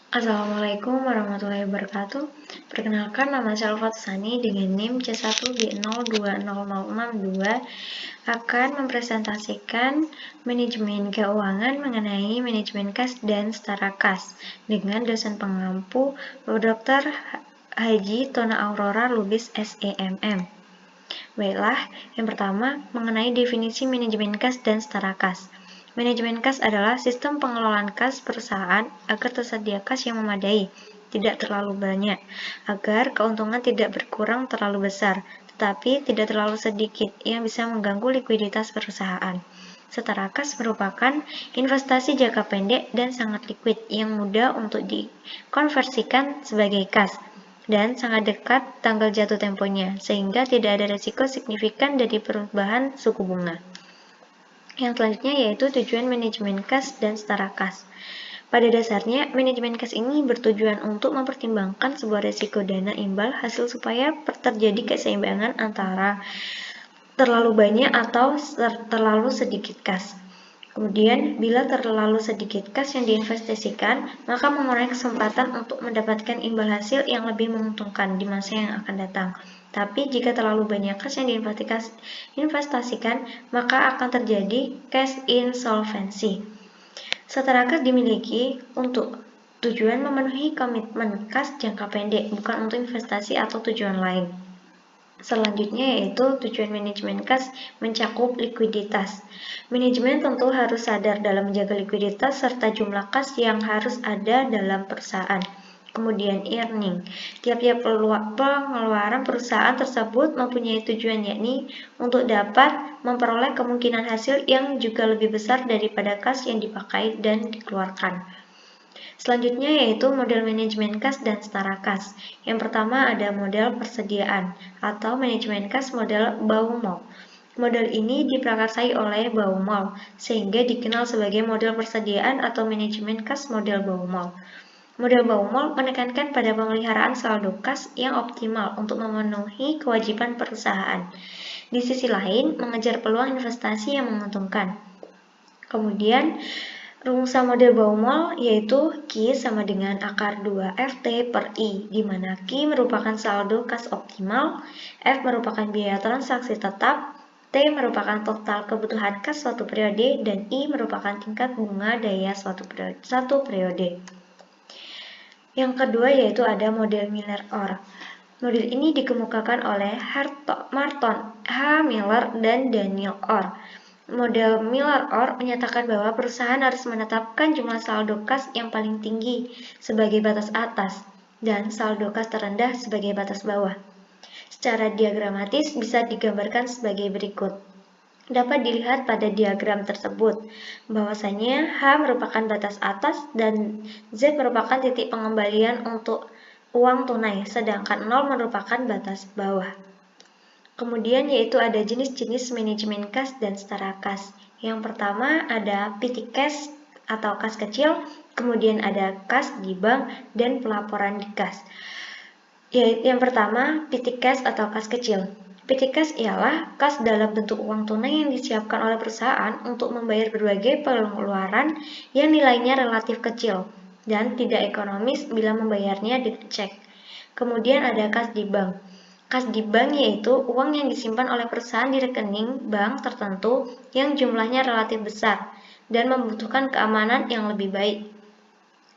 Assalamualaikum warahmatullahi wabarakatuh. Perkenalkan, nama saya Alfatsani dengan NIM C1B020062 akan mempresentasikan manajemen keuangan mengenai manajemen kas dan setara kas dengan dosen pengampu Dr. Haji Tona Aurora Lubis SEMM. Baiklah, yang pertama mengenai definisi manajemen kas dan setara kas. Manajemen kas adalah sistem pengelolaan kas perusahaan agar tersedia kas yang memadai, tidak terlalu banyak, agar keuntungan tidak berkurang terlalu besar, tetapi tidak terlalu sedikit yang bisa mengganggu likuiditas perusahaan. Setara kas merupakan investasi jangka pendek dan sangat likuid yang mudah untuk dikonversikan sebagai kas dan sangat dekat tanggal jatuh temponya, sehingga tidak ada risiko signifikan dari perubahan suku bunga. Yang selanjutnya yaitu tujuan manajemen kas dan setara kas. Pada dasarnya, manajemen kas ini bertujuan untuk mempertimbangkan sebuah risiko dana imbal hasil supaya terjadi keseimbangan antara terlalu banyak atau terlalu sedikit kas. Kemudian, bila terlalu sedikit kas yang diinvestasikan, maka mengurangi kesempatan untuk mendapatkan imbal hasil yang lebih menguntungkan di masa yang akan datang. Tapi jika terlalu banyak kas yang diinvestasikan, maka akan terjadi cash insolvency. Setara kas dimiliki untuk tujuan memenuhi komitmen kas jangka pendek, bukan untuk investasi atau tujuan lain. Selanjutnya yaitu tujuan manajemen kas mencakup likuiditas. Manajemen tentu harus sadar dalam menjaga likuiditas serta jumlah kas yang harus ada dalam perusahaan. Kemudian earning. Tiap-tiap pengeluaran perusahaan tersebut mempunyai tujuan, yakni untuk dapat memperoleh kemungkinan hasil yang juga lebih besar daripada kas yang dipakai dan dikeluarkan. Selanjutnya yaitu model manajemen kas dan setara kas. Yang pertama ada model persediaan atau manajemen kas model Baumol. Model ini diprakarsai oleh Baumol sehingga dikenal sebagai model persediaan atau manajemen kas model Baumol. Model Baumol menekankan pada pemeliharaan saldo kas yang optimal untuk memenuhi kewajiban perusahaan. Di sisi lain, mengejar peluang investasi yang menguntungkan. Kemudian, rumusan model Baumol yaitu Q sama dengan akar 2FT per I, di mana Q merupakan saldo kas optimal, F merupakan biaya transaksi tetap, T merupakan total kebutuhan kas suatu periode, dan I merupakan tingkat bunga daya satu periode. Yang kedua yaitu ada model Miller-Orr. Model ini dikemukakan oleh Martin H. Miller dan Daniel Orr. Model Miller-Orr menyatakan bahwa perusahaan harus menetapkan jumlah saldo kas yang paling tinggi sebagai batas atas dan saldo kas terendah sebagai batas bawah. Secara diagramatis bisa digambarkan sebagai berikut. Dapat dilihat pada diagram tersebut, bahwasanya H merupakan batas atas dan Z merupakan titik pengembalian untuk uang tunai, sedangkan 0 merupakan batas bawah. Kemudian yaitu ada jenis-jenis manajemen kas dan setara kas. Yang pertama ada petty cash atau kas kecil, kemudian ada kas di bank dan pelaporan di kas. Yang pertama, petty cash atau kas kecil. Petty cash ialah kas dalam bentuk uang tunai yang disiapkan oleh perusahaan untuk membayar berbagai pengeluaran yang nilainya relatif kecil dan tidak ekonomis bila membayarnya dengan cek. Kemudian ada kas di bank. Kas di bank yaitu uang yang disimpan oleh perusahaan di rekening bank tertentu yang jumlahnya relatif besar dan membutuhkan keamanan yang lebih baik.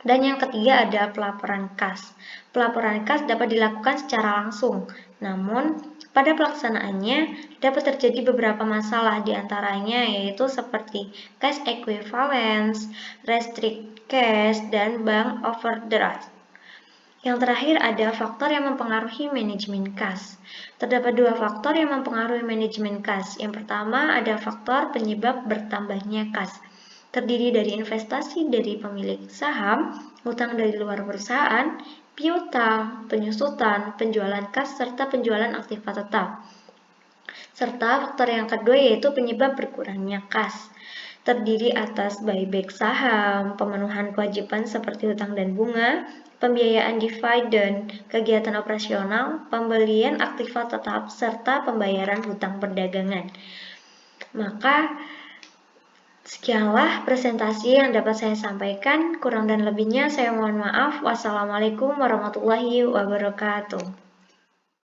Dan yang ketiga ada pelaporan kas. Pelaporan kas dapat dilakukan secara langsung, namun pada pelaksanaannya dapat terjadi beberapa masalah, diantaranya yaitu seperti cash equivalence, restrict cash, dan bank overdraft. Yang terakhir ada faktor yang mempengaruhi manajemen kas. Terdapat dua faktor yang mempengaruhi manajemen kas. Yang pertama ada faktor penyebab bertambahnya kas. Terdiri dari investasi dari pemilik saham, utang dari luar perusahaan, piutang, penyusutan, penjualan kas, serta penjualan aktiva tetap. Serta faktor yang kedua yaitu penyebab berkurangnya kas. Terdiri atas buyback saham, pemenuhan kewajiban seperti hutang dan bunga, pembiayaan dividen, kegiatan operasional, pembelian aktiva tetap, serta pembayaran hutang perdagangan. Maka Sekianlah presentasi yang dapat saya sampaikan. Kurang dan lebihnya saya mohon maaf. Wassalamualaikum warahmatullahi wabarakatuh.